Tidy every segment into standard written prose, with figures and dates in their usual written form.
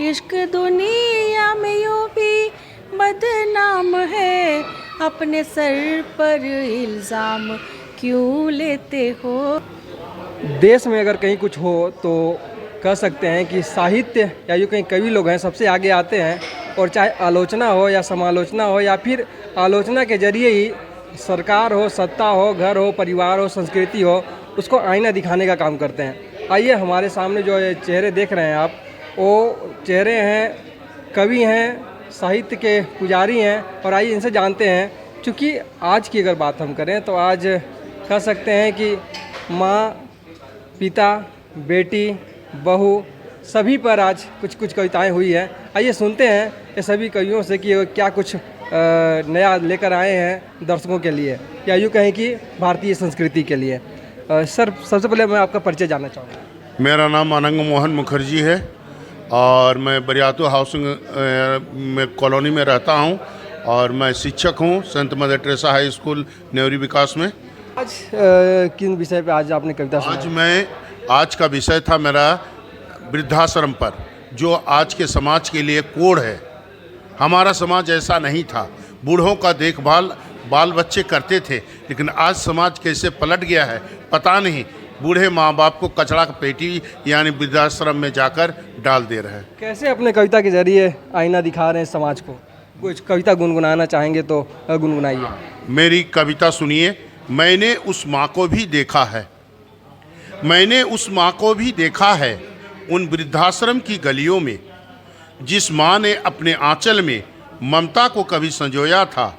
इश्क दुनिया में यूं भी बदनाम है, अपने सर पर इल्ज़ाम क्यों लेते हो। देश में अगर कहीं कुछ हो तो कह सकते हैं कि साहित्य या यूँ कहीं कवि लोग हैं सबसे आगे आते हैं, और चाहे आलोचना हो या समालोचना हो या फिर आलोचना के जरिए ही सरकार हो, सत्ता हो, घर हो, परिवार हो, संस्कृति हो, उसको आईना दिखाने का काम करते हैं। आइए, हमारे सामने जो ये चेहरे देख रहे हैं आप, वो चेहरे हैं, कवि हैं, साहित्य के पुजारी हैं, और आइए इनसे जानते हैं। क्योंकि आज की अगर बात हम करें तो आज कह सकते हैं कि माँ, पिता, बेटी, बहू सभी पर आज कुछ कुछ कविताएं हुई हैं। आइए सुनते हैं ये सभी कवियों से कि क्या कुछ नया लेकर आए हैं दर्शकों के लिए, या यूँ कहें कि भारतीय संस्कृति के लिए। सर, सबसे पहले मैं आपका परिचय जानना चाहूँगा। मेरा नाम अनंग मोहन मुखर्जी है और मैं बरियातू हाउसिंग में कॉलोनी में रहता हूँ, और मैं शिक्षक हूँ Sant Mother Teresa high school Nevari Vikas में। आज किन विषय पे आज आपने कविता सुनाई? आज का विषय था मेरा वृद्धाश्रम पर, जो आज के समाज के लिए कोड है। हमारा समाज ऐसा नहीं था, बूढ़ों का देखभाल बाल बच्चे करते थे, लेकिन आज समाज कैसे पलट गया है पता नहीं। बूढ़े माँ बाप को कचरा का पेटी यानी वृद्धाश्रम में जाकर डाल दे रहे हैं। कैसे अपने कविता के जरिए आईना दिखा रहे हैं समाज को? कुछ कविता गुनगुनाना चाहेंगे तो गुनगुनाइए। मेरी कविता सुनिए। मैंने उस माँ को भी देखा है, मैंने उस माँ को भी देखा है उन वृद्धाश्रम की गलियों में, जिस माँ ने अपने आंचल में ममता को कभी संजोया था।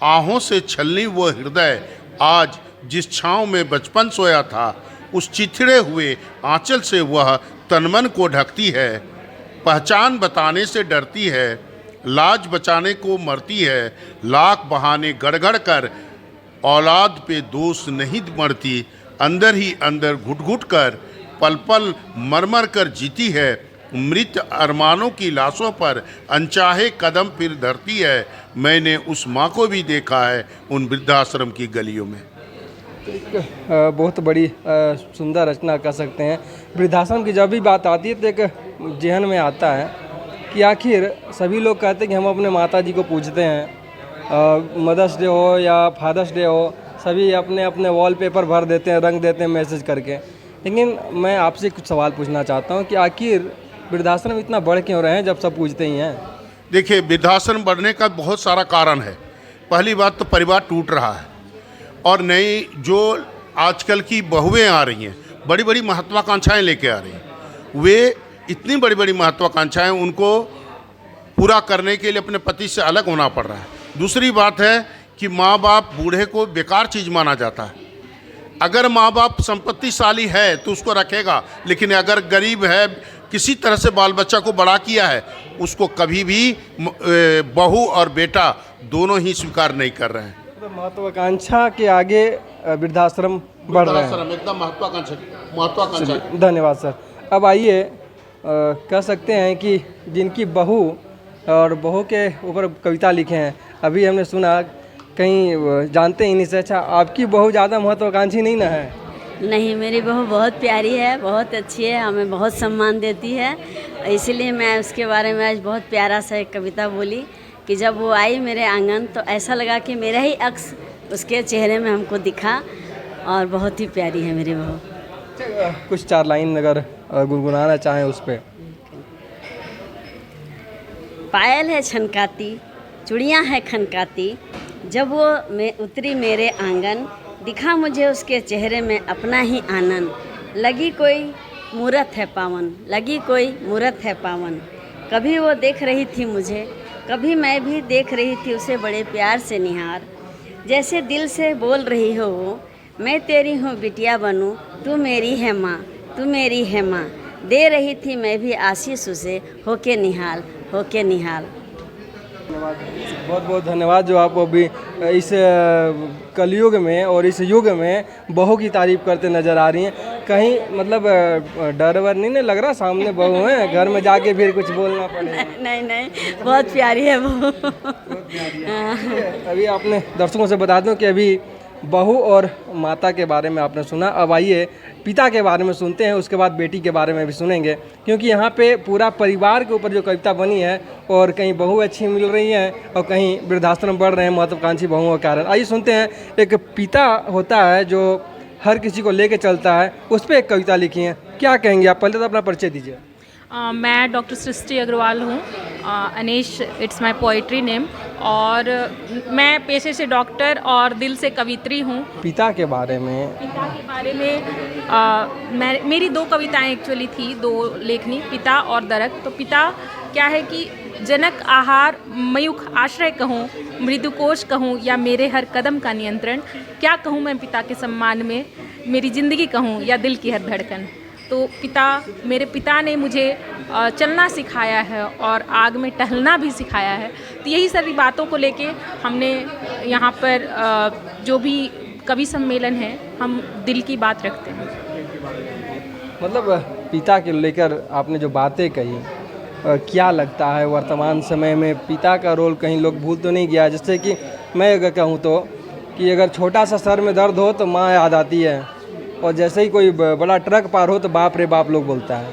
आहों से छलनी वो हृदय आज जिस छाँव में बचपन सोया था, उस चिथड़े हुए आंचल से वह तनमन को ढकती है। पहचान बताने से डरती है, लाज बचाने को मरती है। लाख बहाने गड़गड़ कर औलाद पे दोष नहीं मरती, अंदर ही अंदर घुट घुट कर पल पल मर मर कर जीती है। मृत अरमानों की लाशों पर अनचाहे कदम फिर धरती है। मैंने उस माँ को भी देखा है उन वृद्धाश्रम की गलियों में। बहुत बड़ी सुंदर रचना कर सकते हैं। वृद्धाश्रम की जब भी बात आती है तो एक जहन में आता है कि आखिर सभी लोग कहते हैं कि हम अपने माता जी को पूजते हैं, मदर्स डे हो या फादर्स डे हो, सभी अपने अपने वॉलपेपर भर देते हैं, रंग देते हैं मैसेज करके। लेकिन मैं आपसे कुछ सवाल पूछना चाहता हूँ कि आखिर वृद्धाश्रम इतना बढ़ क्यों रहे हैं जब सब पूजते ही हैं? देखिए, वृद्धाश्रम बढ़ने का बहुत सारा कारण है। पहली बात तो परिवार टूट रहा है, और नई जो आजकल की बहुएं आ रही हैं, बड़ी बड़ी महत्वाकांक्षाएं लेके आ रही हैं। वे इतनी बड़ी बड़ी महत्वाकांक्षाएं, उनको पूरा करने के लिए अपने पति से अलग होना पड़ रहा है। दूसरी बात है कि माँ बाप बूढ़े को बेकार चीज़ माना जाता है। अगर माँ बाप संपत्तिशाली है तो उसको रखेगा, लेकिन अगर गरीब है, किसी तरह से बाल बच्चा को बड़ा किया है, उसको कभी भी बहू और बेटा दोनों ही स्वीकार नहीं कर रहे हैं। तो महत्वाकांक्षा के आगे वृद्धाश्रम बढ़ रहे हैं। एकदम महत्वाकांक्षा। धन्यवाद सर। अब आइए, कह सकते हैं कि जिनकी बहू और बहू के ऊपर कविता लिखे हैं, अभी हमने सुना कहीं जानते ही नहीं से। अच्छा, आपकी बहू ज़्यादा महत्वाकांक्षी नहीं ना है? नहीं, मेरी बहू बहुत प्यारी है, बहुत अच्छी है, हमें बहुत सम्मान देती है। इसीलिए मैं उसके बारे में आज बहुत प्यारा सा एक कविता बोली कि जब वो आई मेरे आंगन तो ऐसा लगा कि मेरा ही अक्स उसके चेहरे में हमको दिखा, और बहुत ही प्यारी है मेरी बहू। कुछ चार लाइन अगर गुनगुनाना चाहें उस पर। पायल है छनकाती, चूड़ियाँ हैं खनकाती, जब वो उतरी मेरे आंगन, दिखा मुझे उसके चेहरे में अपना ही आनंद। लगी कोई मूरत है पावन, लगी कोई मूरत है पावन। कभी वो देख रही थी मुझे, कभी मैं भी देख रही थी उसे बड़े प्यार से निहार। जैसे दिल से बोल रही हो वो, मैं तेरी हूँ बिटिया बनूँ, तू मेरी है माँ, तू मेरी है माँ। दे रही थी मैं भी आशीष उसे, होके निहाल, होके निहाल। बहुत बहुत धन्यवाद जो आप अभी इस कलयुग में और इस युग में बहू की तारीफ करते नज़र आ रही हैं। कहीं मतलब डर वर नहीं लग रहा सामने बहू है, घर में जाके फिर कुछ बोलना पड़ेगा? नहीं नहीं, बहुत प्यारी है वो। अभी आपने दर्शकों से बता दूं कि अभी बहू और माता के बारे में आपने सुना। अब आइए पिता के बारे में सुनते हैं, उसके बाद बेटी के बारे में भी सुनेंगे, क्योंकि यहाँ पे पूरा परिवार के ऊपर जो कविता बनी है और कहीं बहू अच्छी मिल रही है और कहीं वृद्धाश्रम बढ़ रहे हैं महत्वाकांक्षी बहुओं के कारण। आइए सुनते हैं, एक पिता होता है जो हर किसी को लेके चलता है, उस पर एक कविता लिखी है। क्या कहेंगे आप? पहले तो अपना परिचय दीजिए। मैं डॉक्टर सृष्टि अग्रवाल हूँ। Anish it's my poetry name. और मैं पेशे से डॉक्टर और दिल से कवित्री हूँ। पिता के बारे में मेरी 2 कविताएं एक्चुअली थी, 2 लेखनी, पिता और दरक। तो पिता क्या है कि जनक आहार मयूख आश्रय कहूँ, मृदुकोश कहूँ या मेरे हर कदम का नियंत्रण, क्या कहूँ मैं पिता के सम्मान में, मेरी ज़िंदगी कहूँ या दिल की हर धड़कन। तो मेरे पिता ने मुझे चलना सिखाया है और आग में टहलना भी सिखाया है। तो यही सारी बातों को लेके हमने यहाँ पर जो भी कवि सम्मेलन है, हम दिल की बात रखते हैं। मतलब पिता के लेकर आपने जो बातें कही, क्या लगता है वर्तमान समय में पिता का रोल कहीं लोग भूल तो नहीं गया? जैसे कि मैं अगर कहूँ तो कि अगर छोटा सा सर में दर्द हो तो माँ याद आती है, और जैसे ही कोई बड़ा ट्रक पार हो तो बाप रे बाप लोग बोलता है।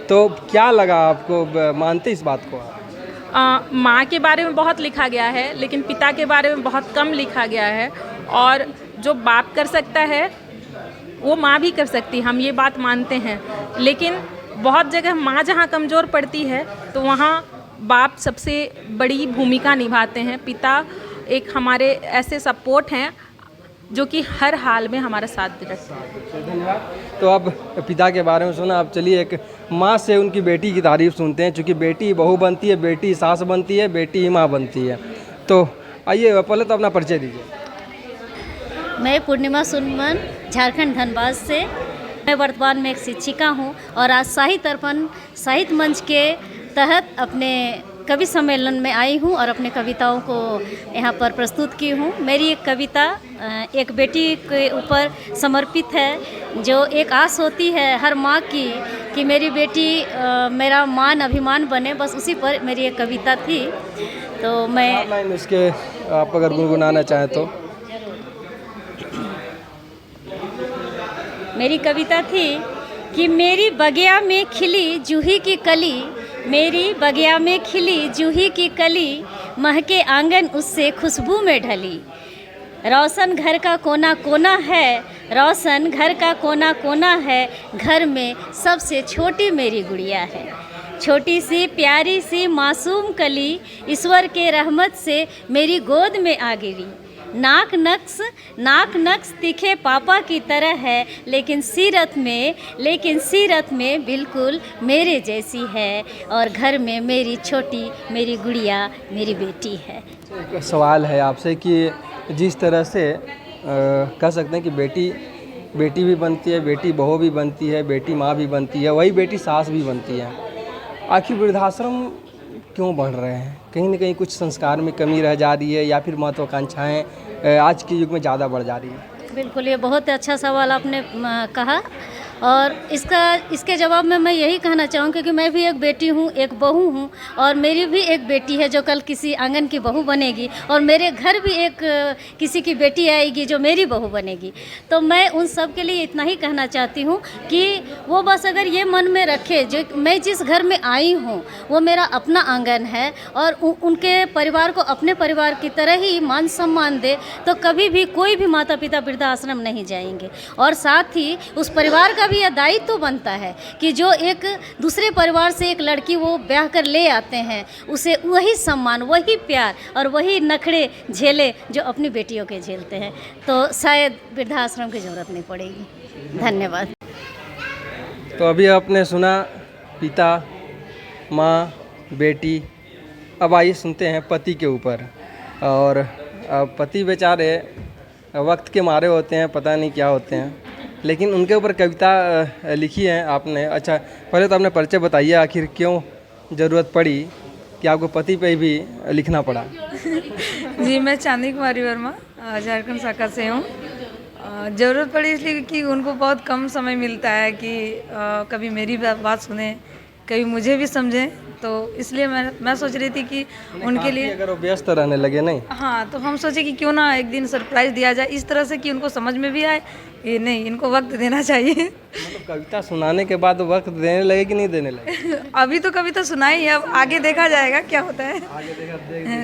तो क्या लगा आपको, मानते इस बात को? माँ के बारे में बहुत लिखा गया है, लेकिन पिता के बारे में बहुत कम लिखा गया है। और जो बाप कर सकता है वो माँ भी कर सकती है, हम ये बात मानते हैं। लेकिन बहुत जगह माँ जहाँ कमज़ोर पड़ती है तो वहाँ बाप सबसे बड़ी भूमिका निभाते हैं। पिता एक हमारे ऐसे सपोर्ट हैं जो कि हर हाल में हमारा साथ दे रखते हैं। धन्यवाद। तो अब पिता के बारे में सुना, अब चलिए एक माँ से उनकी बेटी की तारीफ सुनते हैं, क्योंकि बेटी बहू बनती है, बेटी सास बनती है, बेटी माँ बनती है। तो आइए पहले तो अपना परिचय दीजिए। मैं पूर्णिमा सुमन, झारखंड धनबाद से। मैं वर्तमान में एक शिक्षिका हूँ और आज साहित्य अर्पण साहित्य मंच के तहत अपने कवि सम्मेलन में आई हूँ और अपने कविताओं को यहाँ पर प्रस्तुत की हूँ। मेरी एक कविता एक बेटी के ऊपर समर्पित है, जो एक आस होती है हर माँ की कि मेरी बेटी मेरा मान अभिमान बने, बस उसी पर मेरी एक कविता थी। तो मैं लाइन उसके आप अगर गुनगुनाना चाहें तो। मेरी कविता थी कि मेरी बगिया में खिली जूही की कली, मेरी बगिया में खिली जूही की कली, महके आंगन उससे खुशबू में ढली। रोशन घर का कोना कोना है, रोशन घर का कोना कोना है, घर में सबसे छोटी मेरी गुड़िया है। छोटी सी प्यारी सी मासूम कली, ईश्वर के रहमत से मेरी गोद में आ गिरी। नाक नक्श तीखे पापा की तरह है, लेकिन सीरत में बिल्कुल मेरे जैसी है। और घर में मेरी छोटी मेरी गुड़िया मेरी बेटी है। एक सवाल है आपसे कि जिस तरह से कह सकते हैं कि बेटी भी बनती है, बेटी बहू भी बनती है, बेटी माँ भी बनती है, वही बेटी सास भी बनती है। आखिर वृद्धाश्रम क्यों बढ़ रहे हैं? कहीं ना कहीं कुछ संस्कार में कमी रह जा रही है या फिर महत्वाकांक्षाएँ आज के युग में ज़्यादा बढ़ जा रही है? बिल्कुल, ये बहुत अच्छा सवाल आपने कहा और इसके जवाब में मैं यही कहना चाहूँगी कि मैं भी एक बेटी हूँ, एक बहू हूँ और मेरी भी एक बेटी है जो कल किसी आंगन की बहू बनेगी और मेरे घर भी एक किसी की बेटी आएगी जो मेरी बहू बनेगी। तो मैं उन सब के लिए इतना ही कहना चाहती हूँ कि वो बस अगर ये मन में रखे जो मैं जिस घर में आई हूँ वो मेरा अपना आंगन है और उनके परिवार को अपने परिवार की तरह ही मान सम्मान दे, तो कभी भी कोई भी माता पिता वृद्धाश्रम नहीं जाएंगे। और साथ ही उस परिवार का भी यह दायित्व तो बनता है कि जो एक दूसरे परिवार से एक लड़की वो ब्याह कर ले आते हैं, उसे वही सम्मान, वही प्यार और वही नखड़े झेले जो अपनी बेटियों के झेलते हैं। तो शायद वृद्धाश्रम की ज़रूरत नहीं पड़ेगी। धन्यवाद। तो अभी आपने सुना पिता, माँ, बेटी। अब आइए सुनते हैं पति के ऊपर। और पति बेचारे वक्त के मारे होते हैं, पता नहीं क्या होते हैं, लेकिन उनके ऊपर कविता लिखी है आपने। अच्छा, पहले तो आपने परिचय बताइए, आखिर क्यों ज़रूरत पड़ी कि आपको पति पे भी लिखना पड़ा? जी, मैं चांदनी कुमारी वर्मा झारखंड शाखा से हूँ। ज़रूरत पड़ी इसलिए कि उनको बहुत कम समय मिलता है कि कभी मेरी बात सुने, कभी मुझे भी समझें। तो इसलिए मैं सोच रही थी कि उनके लिए अगर वो व्यस्त रहने लगे नहीं, हाँ, तो हम सोचे कि क्यों ना एक दिन सरप्राइज़ दिया जाए इस तरह से कि उनको समझ में भी आए ये नहीं, इनको वक्त देना चाहिए। मतलब कविता सुनाने के बाद वक्त देने लगे कि नहीं देने लगे? अभी तो कविता सुनाई है, अब आगे देखा जाएगा क्या होता है। आगे देखा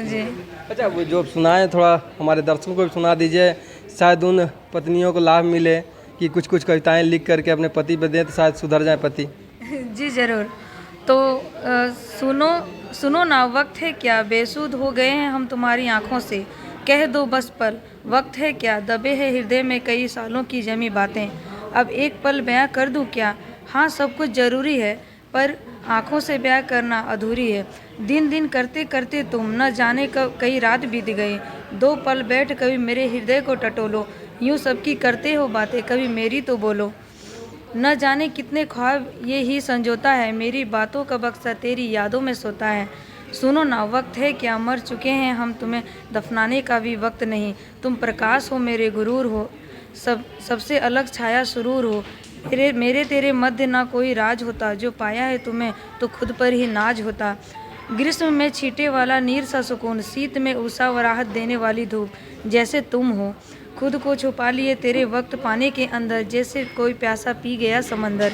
जी। अच्छा, वो जो सुनाए थोड़ा हमारे दर्शकों को भी सुना दीजिए, शायद उन पत्नियों को लाभ मिले कि कुछ कुछ कविताएं लिख करके अपने पति पे दें तो शायद सुधर जाए पति। जी ज़रूर। तो सुनो सुनो ना, वक्त है क्या, बेसुध हो गए हैं हम तुम्हारी आंखों से, कह दो बस पल, वक्त है क्या, दबे है हृदय में कई सालों की जमी बातें, अब एक पल बयां कर दूं क्या, हाँ सब कुछ ज़रूरी है पर आंखों से बयां करना अधूरी है, दिन दिन करते करते तुम न जाने कब कई रात बीत गई, 2 पल बैठ कभी मेरे हृदय को टटोलो, यूँ सबकी करते हो बातें कभी मेरी तो बोलो, न जाने कितने ख्वाब ये ही संजोता है, मेरी बातों का बक्सा तेरी यादों में सोता है, सुनो ना, वक्त है क्या, मर चुके हैं हम, तुम्हें दफनाने का भी वक्त नहीं, तुम प्रकाश हो मेरे गुरूर हो, सबसे अलग छाया सुरूर हो, मेरे तेरे मध्य ना कोई राज होता, जो पाया है तुम्हें तो खुद पर ही नाज होता, ग्रीष्म में छींटे वाला नीर सा सुकून, शीत में उषा व राहत देने वाली धूप, जैसे तुम हो, खुद को छुपा लिए तेरे वक्त पाने के अंदर, जैसे कोई प्यासा पी गया समंदर,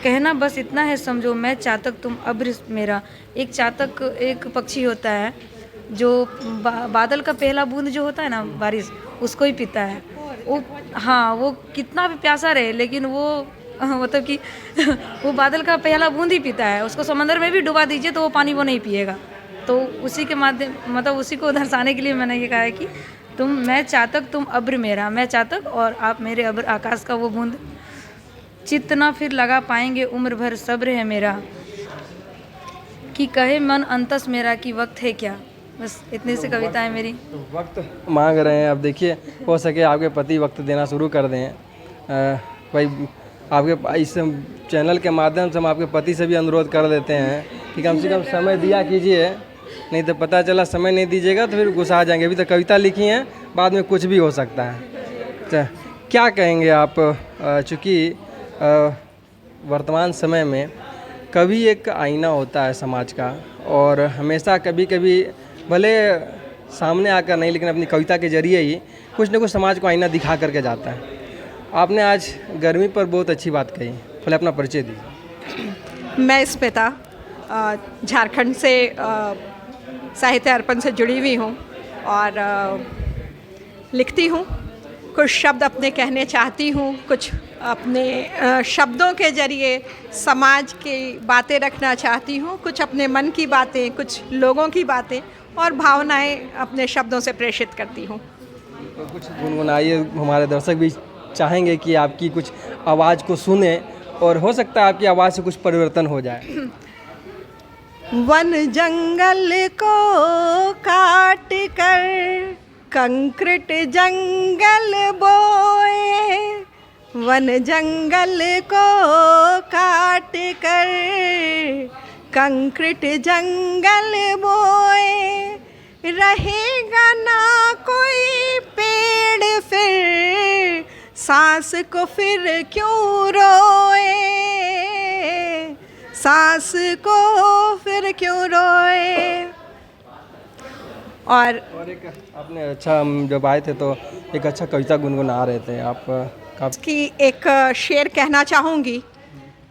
कहना बस इतना है समझो, मैं चातक तुम अब्र मेरा। एक चातक एक पक्षी होता है जो बादल का पहला बूंद जो होता है ना, बारिश, उसको ही पीता है वो। हाँ, वो कितना भी प्यासा रहे लेकिन वो मतलब कि वो बादल का पहला बूंद ही पीता है, उसको समंदर में भी डुबा दीजिए तो वो पानी वो नहीं पिएगा। तो उसी के माध्यम मतलब उसी को दर्शाने के लिए मैंने ये कहा है कि मैं चातक तुम अब्र मेरा, मैं चातक और आप मेरे अब्र, आकाश का वो बूंद, चित्त ना फिर लगा पाएंगे उम्र भर सब्र है मेरा, कि कहे मन अंतस मेरा कि वक्त है क्या। बस इतनी सी कविता है मेरी। वक्त मांग रहे हैं, अब देखिए हो सके आपके पति वक्त देना शुरू कर दें। भाई आपके इस चैनल के माध्यम से हम आपके पति से भी अनुरोध कर देते हैं कि कम से कम समय दिया कीजिए, नहीं तो पता चला समय नहीं दीजिएगा तो फिर गुस्सा आ जाएंगे। अभी तो कविता लिखी हैं, बाद में कुछ भी हो सकता है। अच्छा, क्या कहेंगे आप, चूँकि वर्तमान समय में कवि एक आईना होता है समाज का, और हमेशा कभी कभी भले सामने आकर नहीं लेकिन अपनी कविता के जरिए ही कुछ न कुछ समाज को आईना दिखा करके जाता है। आपने आज गर्मी पर बहुत अच्छी बात कही, पहले अपना परिचय दीजिए। मैं स्मिता झारखंड से साहित्य अर्पण से जुड़ी हुई हूँ और लिखती हूँ। कुछ शब्द अपने कहने चाहती हूँ, कुछ अपने शब्दों के जरिए समाज की बातें रखना चाहती हूँ, कुछ अपने मन की बातें, कुछ लोगों की बातें और भावनाएं अपने शब्दों से प्रेषित करती हूँ। तो कुछ गुनगुनाइए, हमारे दर्शक भी चाहेंगे कि आपकी कुछ आवाज़ को सुने और हो सकता है आपकी आवाज़ से कुछ परिवर्तन हो जाए। वन जंगल को काट कर कंक्रीट जंगल बोए, वन जंगल को काट कर कंक्रीट जंगल बोए, रहेगा ना कोई पेड़ फिर सांस को फिर क्यों रोए, सांस को फिर क्यों रोए। और एक आपने अच्छा, हम जब आए थे तो एक अच्छा कविता गुनगुना रहे थे आप की एक शेर कहना चाहूँगी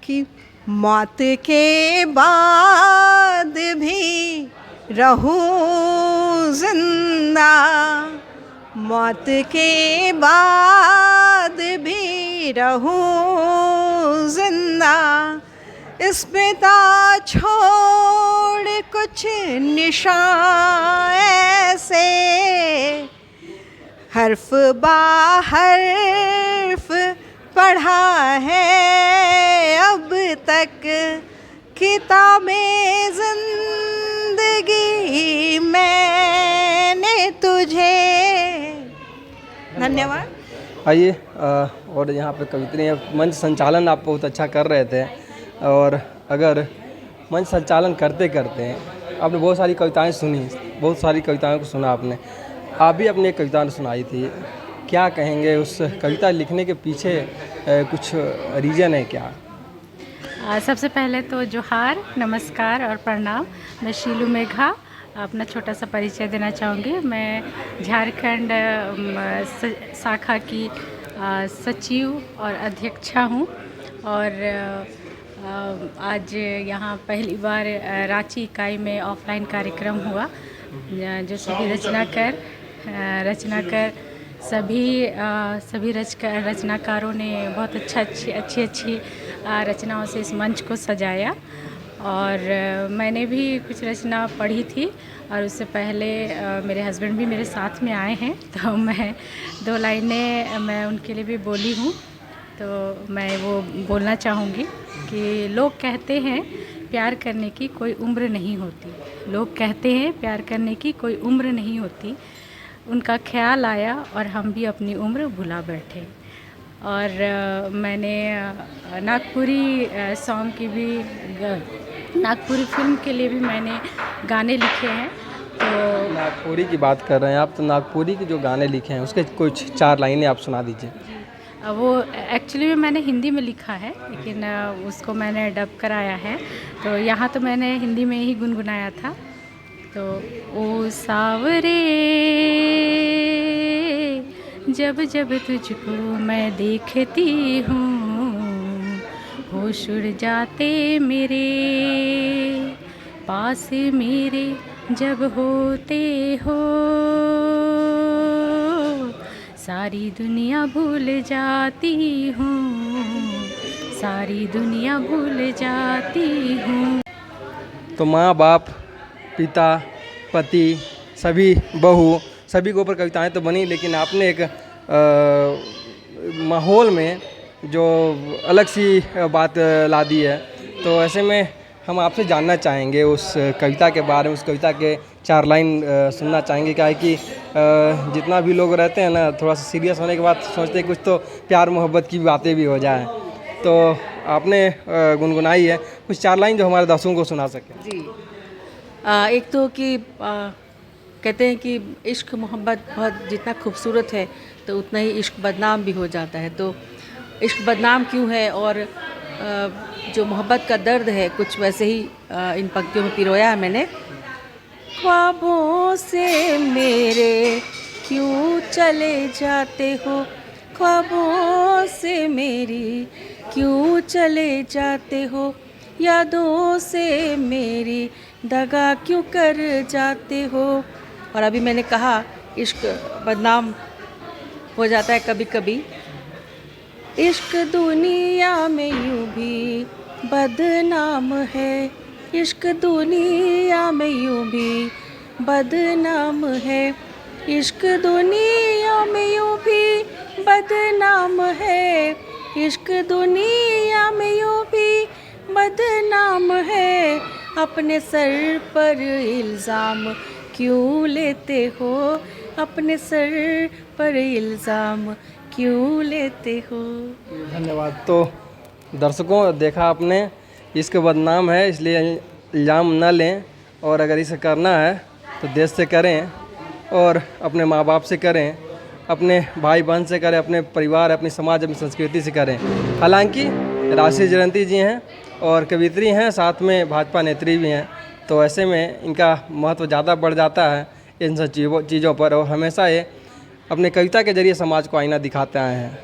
कि मौत के बाद भी रहूं जिंदा, मौत के बाद भी रहूं जिंदा, इस पिता छोड़ कुछ निशान ऐसे, हर्फ बाहर्फ पढ़ा है अब तक, किताबें जिंदगी मैंने तुझे। धन्यवाद। आइए, और यहाँ पे कविता मंच संचालन आप बहुत अच्छा कर रहे थे, और अगर मंच संचालन करते करते आपने बहुत सारी कविताएं सुनी, बहुत सारी कविताओं को सुना आपने, आप भी अपनी एक कविता सुनाई थी, क्या कहेंगे उस कविता लिखने के पीछे कुछ रीज़न है क्या? सबसे पहले तो जोहार, नमस्कार और प्रणाम। मैं शीलू मेघा अपना छोटा सा परिचय देना चाहूँगी। मैं झारखंड शाखा की सचिव और अध्यक्षा हूँ और आज यहाँ पहली बार रांची इकाई में ऑफलाइन कार्यक्रम हुआ जो सभी रचनाकार सभी रचनाकारों ने बहुत अच्छी रचनाओं से इस मंच को सजाया और मैंने भी कुछ रचना पढ़ी थी और उससे पहले मेरे हस्बैंड भी मेरे साथ में आए हैं तो मैं 2 लाइनें मैं उनके लिए भी बोली हूँ। तो मैं वो बोलना चाहूँगी कि लोग कहते हैं प्यार करने की कोई उम्र नहीं होती। लोग कहते हैं प्यार करने की कोई उम्र नहीं होती। उनका ख्याल आया और हम भी अपनी उम्र भुला बैठे। और मैंने नागपुरी सॉन्ग की भी नागपुरी फिल्म के लिए भी मैंने गाने लिखे हैं। तो नागपुरी की बात कर रहे हैं आप, तो नागपुरी के जो गाने लिखे हैं उसके कुछ 4 लाइनें आप सुना दीजिए। वो एक्चुअली में मैंने हिंदी में लिखा है लेकिन उसको मैंने डब कराया है, तो यहाँ तो मैंने हिंदी में ही गुनगुनाया था। तो ओ सावरे जब जब तुझको मैं देखती हूँ होश उड़ जाते मेरे, पास मेरे जब होते हो सारी दुनिया भूल जाती हूँ, सारी दुनिया भूल जाती हूँ। तो माँ बाप, पिता, पति, सभी बहू, सभी के ऊपर कविताएं तो बनी, लेकिन आपने एक माहौल में जो अलग सी बात ला दी है। तो ऐसे में हम आपसे जानना चाहेंगे उस कविता के बारे में, उस कविता के 4 लाइन सुनना चाहेंगे। क्या है कि जितना भी लोग रहते हैं ना, थोड़ा सा सीरियस होने के बाद सोचते हैं कुछ तो प्यार मोहब्बत की बातें भी हो जाए। तो आपने गुनगुनाई है कुछ 4 लाइन जो हमारे दर्शकों को सुना सकें। जी एक तो कि कहते हैं कि इश्क मोहब्बत बहुत जितना खूबसूरत है तो उतना ही इश्क बदनाम भी हो जाता है। तो इश्क बदनाम क्यों है और जो मोहब्बत का दर्द है कुछ वैसे ही इन पंक्तियों में पिरोया है मैंने। ख्वाबों से मेरे क्यों चले जाते हो, ख्वाबों से मेरी क्यों चले जाते हो, यादों से मेरी दगा क्यों कर जाते हो। और अभी मैंने कहा इश्क बदनाम हो जाता है कभी कभी। इश्क दुनिया में यूं भी बदनाम है, इश्क दुनिया में यूं भी बदनाम है, इश्क दुनिया में यूं भी बदनाम है, इश्क दुनिया में यूं भी बदनाम है। अपने सर पर इल्ज़ाम क्यों लेते हो, अपने सर पर इल्ज़ाम क्यों लेते हो। धन्यवाद। तो दर्शकों देखा आपने, इश्क बदनाम है इसलिए इल्ज़ाम न लें, और अगर इसे करना है तो देश से करें और अपने माँ बाप से करें, अपने भाई बहन से करें, अपने परिवार, अपनी समाज, अपनी संस्कृति से करें। हालांकि राष्ट्रीय जयंती जी हैं और कवियत्री हैं, साथ में भाजपा नेत्री भी हैं, तो ऐसे में इनका महत्व ज़्यादा बढ़ जाता है इन सब चीज़ों पर, और हमेशा ये अपने कविता के जरिए समाज को आईना दिखाते आए हैं।